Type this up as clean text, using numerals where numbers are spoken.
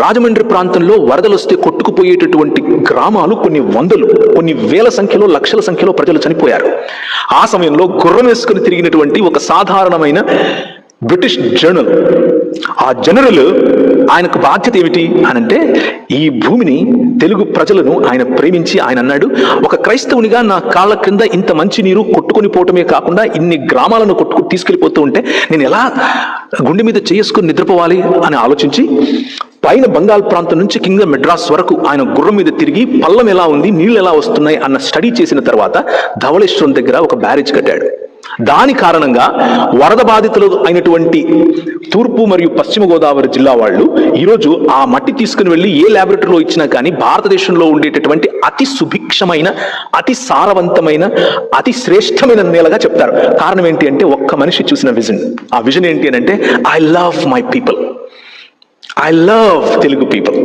రాజమండ్రి ప్రాంతంలో వరదలు వస్తే కొట్టుకుపోయేటటువంటి గ్రామాలు కొన్ని వందలు, కొన్ని వేల సంఖ్యలో, లక్షల సంఖ్యలో ప్రజలు చనిపోయారు. ఆ సమయంలో గుర్రం వేసుకుని తిరిగినటువంటి ఒక సాధారణమైన బ్రిటిష్ జనరల్, ఆ జనరల్ ఆయనకు బాధ్యత ఏమిటి అనంటే, ఈ భూమిని, తెలుగు ప్రజలను ఆయన ప్రేమించి ఆయన అన్నాడు, ఒక క్రైస్తవునిగా నా కాళ్ళ క్రింద ఇంత మంచి నీరు కొట్టుకొని పోవటమే కాకుండా ఇన్ని గ్రామాలను తీసుకెళ్ళిపోతూ ఉంటే నేను ఎలా గుండె మీద చేసుకుని నిద్రపోవాలి అని ఆలోచించి పైన బంగాల్ ప్రాంతం నుంచి కింద మెడ్రాస్ వరకు ఆయన గుర్రం మీద తిరిగి పల్లం ఎలా ఉంది, నీళ్ళు ఎలా వస్తున్నాయి అన్న స్టడీ చేసిన తర్వాత ధవళేశ్వరం దగ్గర ఒక బ్యారేజ్ కట్టాడు. దాని కారణంగా వరద బాధితులు అయినటువంటి తూర్పు మరియు పశ్చిమ గోదావరి జిల్లా వాళ్ళు ఈరోజు ఆ మట్టి తీసుకుని వెళ్ళి ఏ ల్యాబొరేటరీలో ఇచ్చినా కానీ భారతదేశంలో ఉండేటటువంటి అతి సుభిక్షమైన, అతి సారవంతమైన, అతి శ్రేష్టమైన నేలగా చెప్తారు. కారణం ఏంటి అంటే, ఒక్క మనిషి చూసిన విజన్. ఆ విజన్ ఏంటి అని అంటే, I love my people, I love Telugu people.